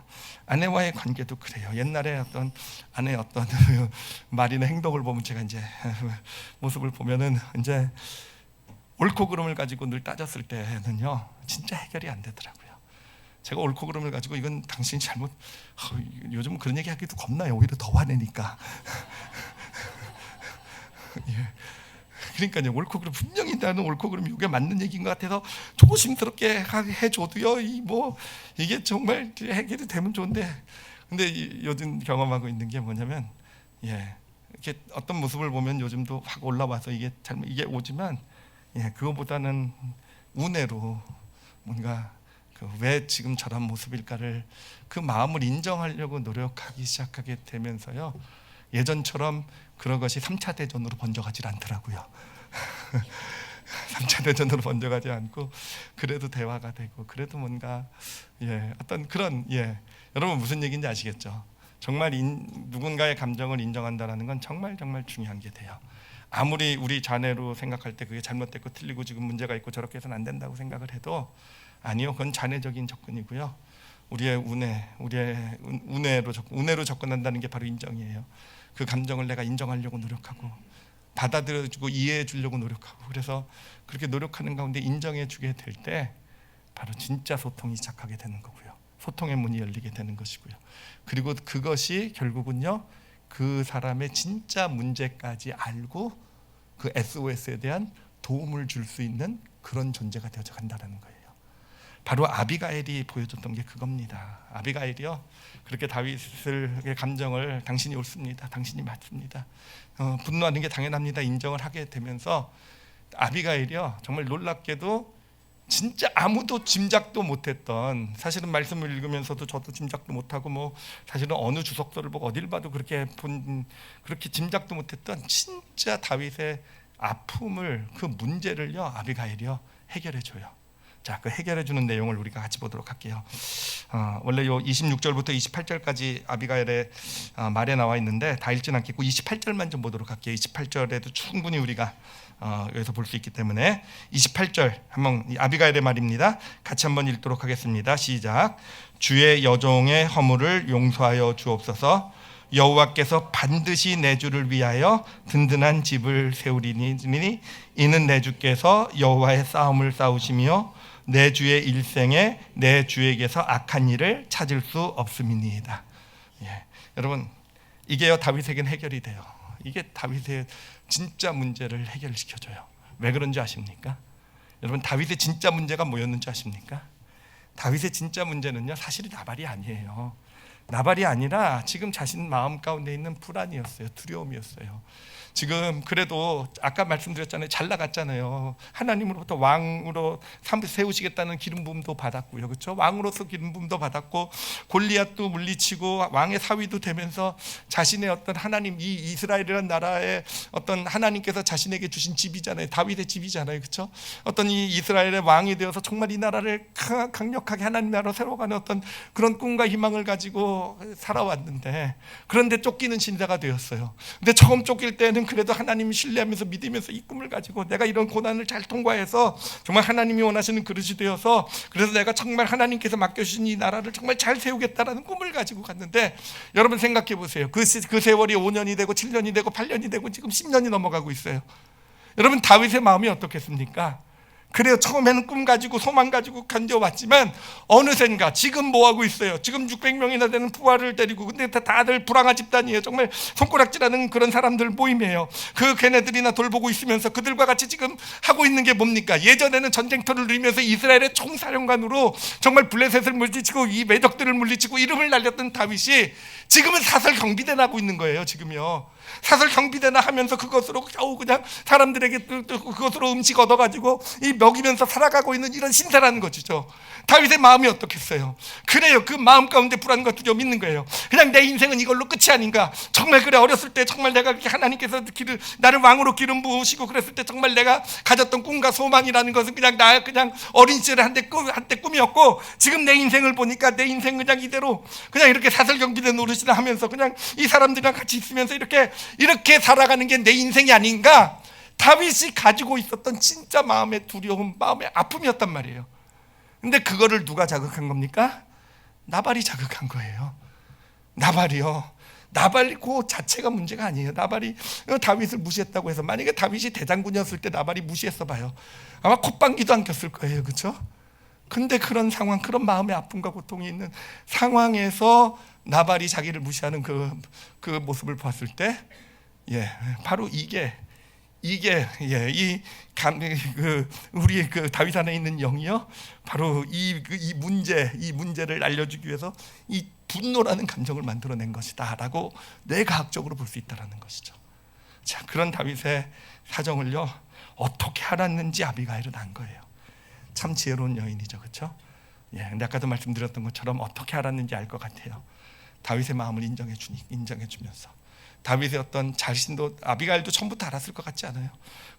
아내와의 관계도 그래요. 옛날에 어떤 아내의 어떤 말이나 행동을 보면 제가 이제 모습을 보면은 이제 옳고 그름을 가지고 늘 따졌을 때는요, 진짜 해결이 안 되더라고요. 제가 옳고 그름을 가지고 이건 당신이 잘못, 요즘 그런 얘기 하기도 겁나요. 오히려 더 화내니까. 예. 그러니까요, 옳고 그름, 분명히 나는 옳고 그름 이게 맞는 얘기인 것 같아서 조심스럽게 해줘도요, 이게 정말 해결이 되면 좋은데, 근데 요즘 경험하고 있는 게 뭐냐면, 이렇게 어떤 모습을 보면 요즘도 확 올라와서 이게 오지만, 그거보다는 운해로 뭔가 왜 지금 저런 모습일까를 그 마음을 인정하려고 노력하기 시작하게 되면서요, 예전처럼 그런 것이 3차 대전으로 번져가질 않더라고요. 3차 대전으로 번져가지 않고 그래도 대화가 되고 그래도 뭔가 어떤 그런 여러분 무슨 얘기인지 아시겠죠? 정말 누군가의 감정을 인정한다는 건 정말 정말 중요한 게 돼요. 아무리 우리 자네로 생각할 때 그게 잘못됐고 틀리고 지금 문제가 있고 저렇게 해서는 안 된다고 생각을 해도 아니요, 그건 자네적인 접근이고요. 우리의 운해로 접근한다는 게 바로 인정이에요. 그 감정을 내가 인정하려고 노력하고 받아들여주고 이해해 주려고 노력하고, 그래서 그렇게 노력하는 가운데 인정해 주게 될 때 바로 진짜 소통이 시작하게 되는 거고요. 소통의 문이 열리게 되는 것이고요. 그리고 그것이 결국은요, 그 사람의 진짜 문제까지 알고 그 SOS에 대한 도움을 줄 수 있는 그런 존재가 되어져 간다는 거예요. 바로 아비가일이 보여줬던 게 그겁니다. 아비가일이요, 그렇게 다윗의 감정을 당신이 옳습니다, 당신이 맞습니다, 분노하는 게 당연합니다 인정을 하게 되면서 아비가일이요, 정말 놀랍게도 진짜 아무도 짐작도 못했던, 사실은 말씀을 읽으면서도 저도 짐작도 못하고 사실은 어느 주석서를 보고 어딜 봐도 그렇게 짐작도 못했던 진짜 다윗의 아픔을, 그 문제를요, 아비가일이요 해결해줘요. 자, 그 해결해주는 내용을 우리가 같이 보도록 할게요. 원래 요 26절부터 28절까지 아비가일의 말에 나와 있는데 다 읽진 않겠고 28절만 좀 보도록 할게요. 28절에도 충분히 우리가 여기서 볼 수 있기 때문에 28절 한번 아비가일의 말입니다. 같이 한번 읽도록 하겠습니다. 시작. 주의 여종의 허물을 용서하여 주옵소서. 여호와께서 반드시 내 주를 위하여 든든한 집을 세우리니 이는 내 주께서 여호와의 싸움을 싸우시며 내 주의 일생에 내 주에게서 악한 일을 찾을 수 없음이니이다. 여러분, 이게요 다윗에겐 해결이 돼요. 이게 다윗의 진짜 문제를 해결시켜줘요. 왜 그런지 아십니까? 여러분, 다윗의 진짜 문제가 뭐였는지 아십니까? 다윗의 진짜 문제는요, 사실은 나발이 아니에요. 나발이 아니라 지금 자신 마음 가운데 있는 불안이었어요. 두려움이었어요. 지금 그래도 아까 말씀드렸잖아요. 잘 나갔잖아요. 하나님으로부터 왕으로 세우시겠다는 기름 부음도 받았고요, 그렇죠? 왕으로서 기름 부음도 받았고 골리앗도 물리치고 왕의 사위도 되면서 자신의 어떤 하나님, 이 이스라엘이라는 나라의 어떤 하나님께서 자신에게 주신 집이잖아요. 다윗의 집이잖아요, 그렇죠? 어떤 이 이스라엘의 왕이 되어서 정말 이 나라를 강력하게 하나님 나라로 세워가는 어떤 그런 꿈과 희망을 가지고 살아왔는데, 그런데 쫓기는 신자가 되었어요. 근데 처음 쫓길 때는 그래도 하나님을 신뢰하면서 믿으면서 이 꿈을 가지고 내가 이런 고난을 잘 통과해서 정말 하나님이 원하시는 그릇이 되어서, 그래서 내가 정말 하나님께서 맡겨주신 이 나라를 정말 잘 세우겠다라는 꿈을 가지고 갔는데, 여러분 생각해 보세요. 그 세월이 5년이 되고 7년이 되고 8년이 되고 지금 10년이 넘어가고 있어요. 여러분, 다윗의 마음이 어떻겠습니까? 그래요. 처음에는 꿈 가지고 소망 가지고 견뎌왔지만 어느샌가 지금 뭐하고 있어요? 지금 600명이나 되는 부하를 데리고, 근데 다들 불황한 집단이에요. 정말 손가락질하는 그런 사람들 모임이에요. 그 걔네들이나 돌보고 있으면서 그들과 같이 지금 하고 있는 게 뭡니까? 예전에는 전쟁터를 누리면서 이스라엘의 총사령관으로 정말 블레셋을 물리치고 이 매적들을 물리치고 이름을 날렸던 다윗이 지금은 사설 경비대나 하고 있는 거예요. 지금요, 사설 경비대나 하면서 그것으로 겨우 그냥 사람들에게 그것으로 음식 얻어가지고 이 먹이면서 살아가고 있는 이런 신세라는 것이죠. 다윗의 마음이 어떻겠어요? 그래요. 그 마음 가운데 불안과 두려움이 있는 거예요. 그냥 내 인생은 이걸로 끝이 아닌가? 정말 그래, 어렸을 때 정말 내가 하나님께서 나를 왕으로 기름 부으시고 그랬을 때 정말 내가 가졌던 꿈과 소망이라는 것은 그냥 어린 시절에 한때 꿈이었고, 지금 내 인생을 보니까 내 인생 그냥 이대로 그냥 이렇게 사설 경비대 노릇이나 하면서 그냥 이 사람들이랑 같이 있으면서 이렇게 살아가는 게 내 인생이 아닌가? 다윗이 가지고 있었던 진짜 마음의 두려움, 마음의 아픔이었단 말이에요. 근데 그거를 누가 자극한 겁니까? 나발이 자극한 거예요. 나발이요. 나발이 그 자체가 문제가 아니에요. 나발이 다윗을 무시했다고 해서, 만약에 다윗이 대장군이었을 때 나발이 무시했어 봐요, 아마 콧방귀도 안 꼈을 거예요. 그렇죠? 근데 그런 상황, 그런 마음의 아픔과 고통이 있는 상황에서 나발이 자기를 무시하는 그 모습을 봤을 때, 바로 이게 우리 다윗 안에 있는 영이요, 바로 이 문제를 알려주기 위해서 이 분노라는 감정을 만들어낸 것이다라고 뇌과학적으로 볼 수 있다라는 것이죠. 자, 그런 다윗의 사정을요 어떻게 알았는지 아비가일은 안 거예요. 참 지혜로운 여인이죠, 그렇죠? 근데 아까도 말씀드렸던 것처럼 어떻게 알았는지 알 것 같아요. 다윗의 마음을 인정해주면서. 다윗의 어떤 자신도, 아비가일도 처음부터 알았을 것 같지 않아요.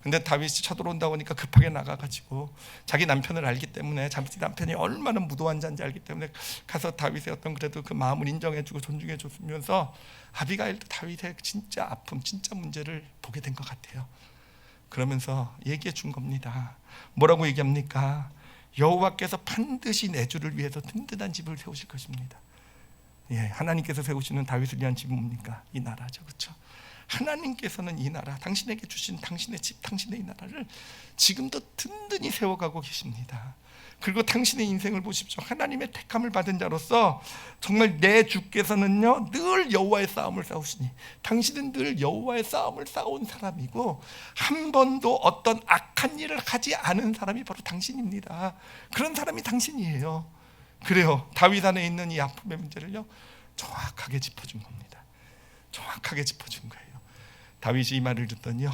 근데 다윗이 쳐들어온다고 하니까 급하게 나가가지고 자기 남편을 알기 때문에, 자기 남편이 얼마나 무도한 자인지 알기 때문에 가서 다윗의 어떤 그래도 그 마음을 인정해주고 존중해줬으면서 아비가일도 다윗의 진짜 아픔, 진짜 문제를 보게 된 것 같아요. 그러면서 얘기해 준 겁니다. 뭐라고 얘기합니까? 여호와께서 반드시 내 주를 위해서 든든한 집을 세우실 것입니다. 하나님께서 세우시는 다윗을 위한 집은 뭡니까? 이 나라죠, 그렇죠? 하나님께서는 이 나라, 당신에게 주신 당신의 집, 당신의 이 나라를 지금도 든든히 세워가고 계십니다. 그리고 당신의 인생을 보십시오. 하나님의 택함을 받은 자로서 정말 내 주께서는요 늘 여호와의 싸움을 싸우시니, 당신은 늘 여호와의 싸움을 싸운 사람이고 한 번도 어떤 악한 일을 하지 않은 사람이 바로 당신입니다. 그런 사람이 당신이에요. 그래요. 다윗 안에 있는 이 아픔의 문제를요 정확하게 짚어준 겁니다. 정확하게 짚어준 거예요. 다윗이 이 말을 듣더니요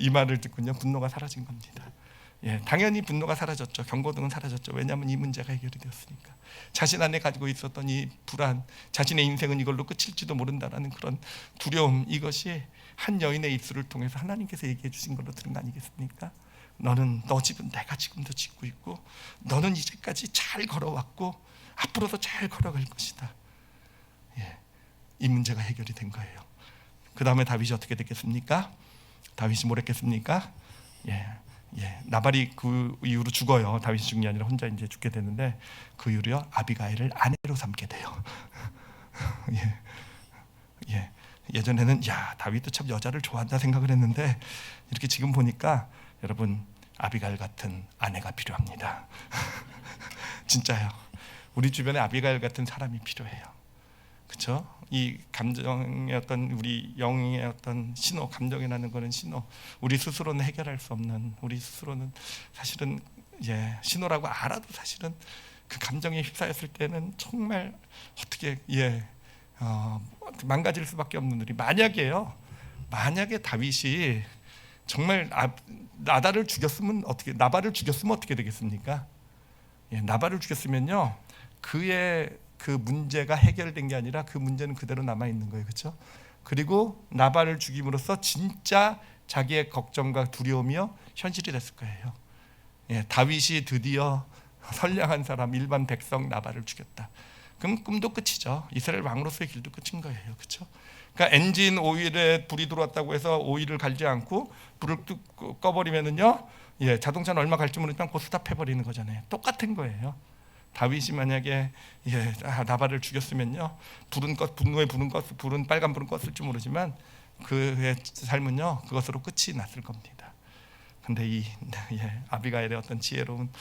이 말을 듣고요 분노가 사라진 겁니다. 당연히 분노가 사라졌죠. 경고등은 사라졌죠. 왜냐하면 이 문제가 해결이 되었으니까. 자신 안에 가지고 있었던 이 불안, 자신의 인생은 이걸로 끝일지도 모른다라는 그런 두려움, 이것이 한 여인의 입술을 통해서 하나님께서 얘기해 주신 걸로 들은 거 아니겠습니까? 너 집은 내가 지금도 짓고 있고, 너는 이제까지 잘 걸어왔고 앞으로도 잘 걸어갈 것이다. 이 문제가 해결이 된 거예요. 그 다음에 다윗이 어떻게 됐겠습니까? 다윗이 뭘 했겠습니까? 나발이 그 이후로 죽어요. 다윗이 죽는 게 아니라 혼자 이제 죽게 되는데, 그 이후로요 아비가일을 아내로 삼게 돼요. 예전에는 다윗도 참 여자를 좋아한다 생각을 했는데, 이렇게 지금 보니까 여러분, 아비가일 같은 아내가 필요합니다. 진짜요. 우리 주변에 아비가일 같은 사람이 필요해요. 그렇죠? 이 감정의 어떤, 우리 영의 어떤 신호, 감정이라는 거는 신호, 우리 스스로는 해결할 수 없는, 우리 스스로는 사실은 신호라고 알아도 사실은 그 감정에 휩싸였을 때는 정말 어떻게 망가질 수밖에 없는 일이, 만약에 다윗이 정말 나발을 죽였으면 어떻게 되겠습니까? 나발을 죽였으면요 그의 그 문제가 해결된 게 아니라 그 문제는 그대로 남아 있는 거예요, 그렇죠? 그리고 나발을 죽임으로써 진짜 자기의 걱정과 두려움이요 현실이 됐을 거예요. 다윗이 드디어 선량한 사람, 일반 백성 나발을 죽였다. 그럼 꿈도 끝이죠. 이스라엘 왕으로서의 길도 끝인 거예요, 그렇죠? 그러니까 엔진 오일에 불이 들어왔다고 해서 오일을 갈지 않고 불을 뚝 꺼버리면은요, 자동차는 얼마 갈지 모르지만 곧 스탑해버리는 거잖아요. 똑같은 거예요. 다윗이 만약에 나발을 죽였으면요, 분노의 불은 빨간 불은 껐을지 모르지만 그의 삶은요 그것으로 끝이 났을 겁니다. 근데 이 아비가일의 어떤 지혜로운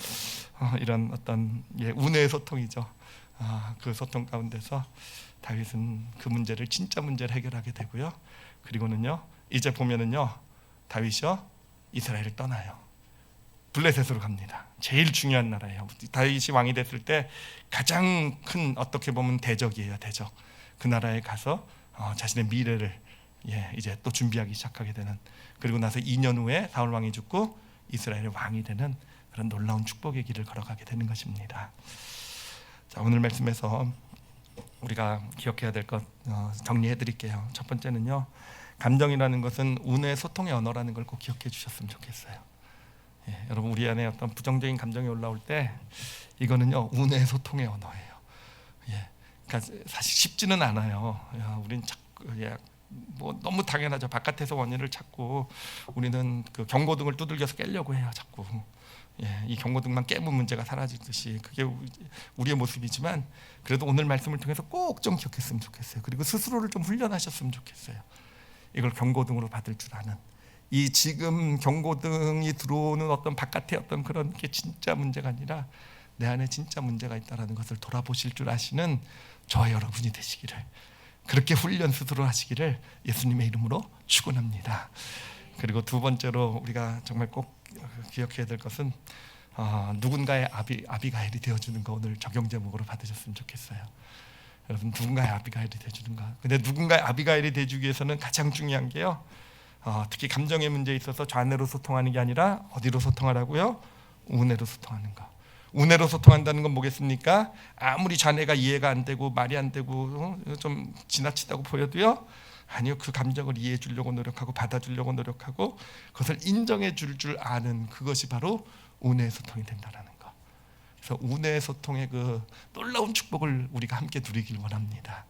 이런 어떤 운의 소통이죠. 그 소통 가운데서 다윗은 그 문제를, 진짜 문제를 해결하게 되고요. 그리고는요 이제 보면은요 다윗이요 이스라엘을 떠나요. 블레셋으로 갑니다. 제일 중요한 나라예요. 다윗이 왕이 됐을 때 가장 큰, 어떻게 보면 대적이에요, 대적. 그 나라에 가서 자신의 미래를 이제 또 준비하기 시작하게 되는, 그리고 나서 2년 후에 사울 왕이 죽고 이스라엘의 왕이 되는 그런 놀라운 축복의 길을 걸어가게 되는 것입니다. 자, 오늘 말씀에서 우리가 기억해야 될 것 정리해 드릴게요. 첫 번째는요, 감정이라는 것은 운의 소통의 언어라는 걸 꼭 기억해 주셨으면 좋겠어요. 여러분, 우리 안에 어떤 부정적인 감정이 올라올 때 이거는요 운의 소통의 언어예요. 그러니까 사실 쉽지는 않아요. 우린 자꾸 뭐 너무 당연하죠. 바깥에서 원인을 찾고 우리는 그 경고등을 두들겨서 깨려고 해요. 자꾸 이 경고등만 깨면 문제가 사라지듯이 그게 우리의 모습이지만 그래도 오늘 말씀을 통해서 꼭 좀 기억했으면 좋겠어요. 그리고 스스로를 좀 훈련하셨으면 좋겠어요. 이걸 경고등으로 받을 줄 아는, 이 지금 경고등이 들어오는 어떤 바깥의 어떤 그런 게 진짜 문제가 아니라 내 안에 진짜 문제가 있다는 것을 돌아보실 줄 아시는 저와 여러분이 되시기를, 그렇게 훈련 스스로 하시기를 예수님의 이름으로 축원합니다. 그리고 두 번째로 우리가 정말 꼭 기억해야 될 것은 누군가의 아비가일이 되어주는 거 오늘 적용 제목으로 받으셨으면 좋겠어요. 여러분, 누군가의 아비가일이 되어주는 거. 근데 누군가의 아비가일이 되어주기 위해서는 가장 중요한 게요, 특히 감정의 문제에 있어서 좌뇌로 소통하는 게 아니라 어디로 소통하라고요? 우뇌로 소통하는 거. 우뇌로 소통한다는 건 뭐겠습니까? 아무리 좌뇌가 이해가 안 되고 말이 안 되고 좀 지나치다고 보여도요, 아니요, 그 감정을 이해해 주려고 노력하고 받아주려고 노력하고 그것을 인정해 줄 아는, 그것이 바로 우뇌의 소통이 된다는 거. 그래서 우뇌의 소통의 그 놀라운 축복을 우리가 함께 누리길 원합니다.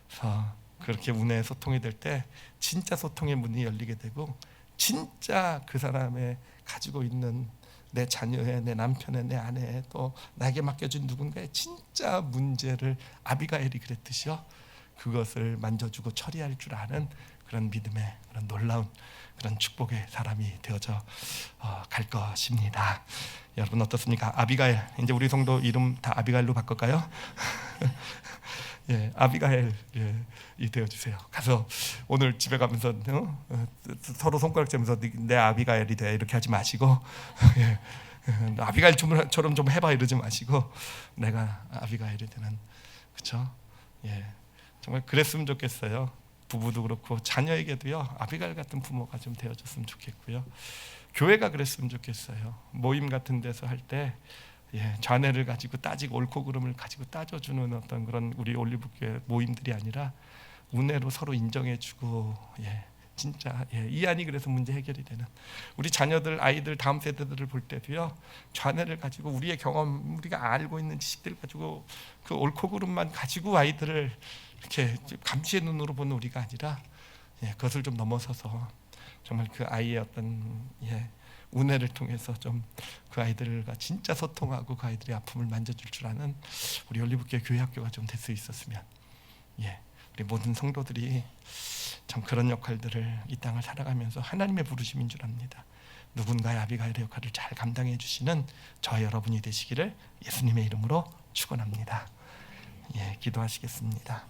그래서 그렇게 우뇌의 소통이 될 때 진짜 소통의 문이 열리게 되고, 진짜 그 사람의 가지고 있는 내 자녀의, 내 남편의, 내 아내의, 또 나에게 맡겨준 누군가의 진짜 문제를 아비가일이 그랬듯이요, 그것을 만져주고 처리할 줄 아는 그런 믿음의 그런 놀라운 그런 축복의 사람이 되어져 갈 것입니다. 여러분 어떻습니까? 아비가일, 이제 우리 성도 이름 다 아비가일로 바꿀까요? 예, 아비가일이 되어주세요. 가서 오늘 집에 가면서 서로 손가락 재면서 내 아비가일이 돼 이렇게 하지 마시고 예, 아비가일처럼 좀 해봐 이러지 마시고 내가 아비가일이 되는, 그렇죠? 예, 정말 그랬으면 좋겠어요. 부부도 그렇고 자녀에게도요, 아비가일 같은 부모가 좀 되어줬으면 좋겠고요. 교회가 그랬으면 좋겠어요. 모임 같은 데서 할 때 좌뇌를 가지고 따지고 옳고 그름을 가지고 따져주는 어떤 그런 우리 올리브교회 모임들이 아니라 우뇌로 서로 인정해주고 진짜 이 안이 그래서 문제 해결이 되는, 우리 자녀들, 아이들, 다음 세대들을 볼 때도요, 좌뇌를 가지고 우리의 경험, 우리가 알고 있는 지식들 가지고 그 옳고 그름만 가지고 아이들을 이렇게 감시의 눈으로 보는 우리가 아니라 그것을 좀 넘어서서 정말 그 아이의 어떤 우뇌를 통해서 좀 그 아이들과 진짜 소통하고 그 아이들의 아픔을 만져줄 줄 아는 우리 올리브교회 교회 학교가 좀 될 수 있었으면, 우리 모든 성도들이 참 그런 역할들을 이 땅을 살아가면서 하나님의 부르심인 줄 압니다. 누군가의 아비가일의 역할을 잘 감당해 주시는 저와 여러분이 되시기를 예수님의 이름으로 축원합니다. 기도하시겠습니다.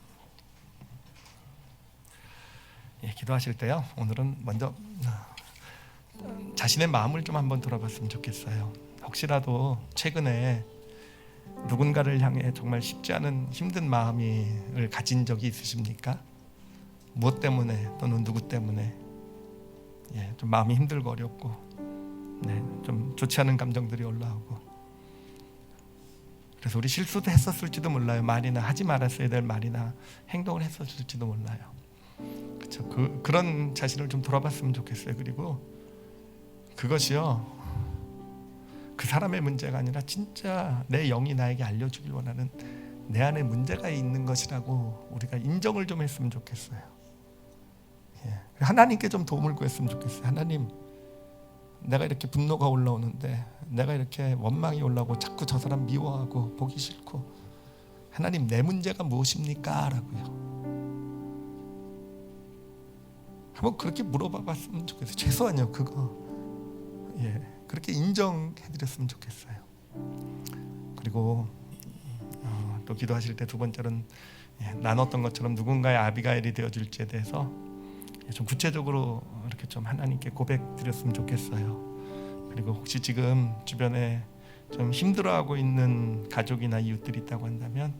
기도하실 때요, 오늘은 먼저 자신의 마음을 좀 한번 돌아봤으면 좋겠어요. 혹시라도 최근에 누군가를 향해 정말 쉽지 않은 힘든 마음을 가진 적이 있으십니까? 무엇 때문에 또는 누구 때문에 좀 마음이 힘들고 어렵고 좀 좋지 않은 감정들이 올라오고, 그래서 우리 실수도 했었을지도 몰라요. 말이나 하지 말았어야 될 말이나 행동을 했었을지도 몰라요. 그렇죠? 그런 자신을 좀 돌아봤으면 좋겠어요. 그리고 그것이요, 그 사람의 문제가 아니라 진짜 내 영이 나에게 알려주길 원하는 내 안에 문제가 있는 것이라고 우리가 인정을 좀 했으면 좋겠어요. 하나님께 좀 도움을 구했으면 좋겠어요. 하나님, 내가 이렇게 분노가 올라오는데, 내가 이렇게 원망이 올라오고 자꾸 저 사람 미워하고 보기 싫고, 하나님 내 문제가 무엇입니까? 라고요. 한번 그렇게 물어봐봤으면 좋겠어요. 최소한요, 그거 그렇게 인정해드렸으면 좋겠어요. 그리고 또 기도하실 때 두 번째로는 나눴던 것처럼 누군가의 아비가일이 되어줄지에 대해서 좀 구체적으로 이렇게 좀 하나님께 고백드렸으면 좋겠어요. 그리고 혹시 지금 주변에 좀 힘들어하고 있는 가족이나 이웃들이 있다고 한다면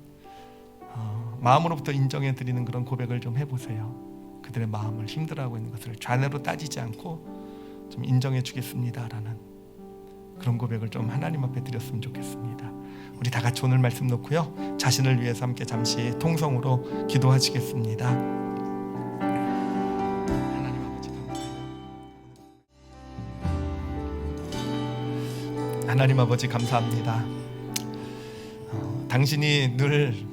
마음으로부터 인정해드리는 그런 고백을 좀 해보세요. 그들의 마음을, 힘들어하고 있는 것을 좌뇌로 따지지 않고 좀 인정해 주겠습니다라는 그런 고백을 좀 하나님 앞에 드렸으면 좋겠습니다. 우리 다 같이 오늘 말씀 놓고요, 자신을 위해서 함께 잠시 통성으로 기도하시겠습니다. 하나님 아버지 감사합니다. 당신이 늘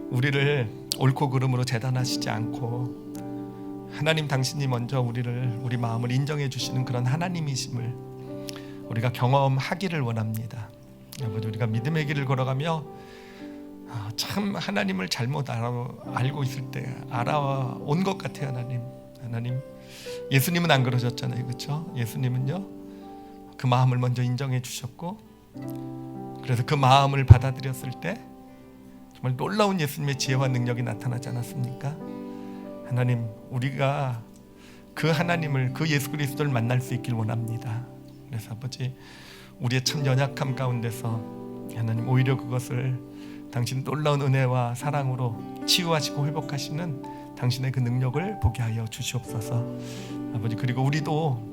우리를 옳고 그름으로 재단하시지 않고 하나님 당신이 먼저 우리 마음을 인정해 주시는 그런 하나님이심을 우리가 경험하기를 원합니다. 아버지, 우리가 믿음의 길을 걸어가며 참 하나님을 잘못 알고 있을 때 알아온 것 같아요. 하나님 예수님은 안 그러셨잖아요, 그렇죠? 예수님은요 그 마음을 먼저 인정해 주셨고, 그래서 그 마음을 받아들였을 때 정말 놀라운 예수님의 지혜와 능력이 나타나지 않았습니까? 하나님, 우리가 그 하나님을, 그 예수 그리스도를 만날 수 있길 원합니다. 그래서 아버지, 우리의 참 연약함 가운데서 하나님 오히려 그것을 당신 놀라운 은혜와 사랑으로 치유하시고 회복하시는 당신의 그 능력을 보게 하여 주시옵소서. 아버지, 그리고 우리도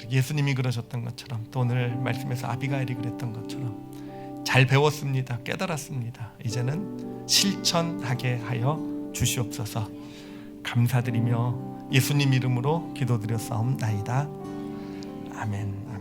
예수님이 그러셨던 것처럼, 또 오늘 말씀에서 아비가일이 그랬던 것처럼 잘 배웠습니다, 깨달았습니다, 이제는 실천하게 하여 주시옵소서. 감사드리며 예수님 이름으로 기도드렸사옵나이다. 아멘.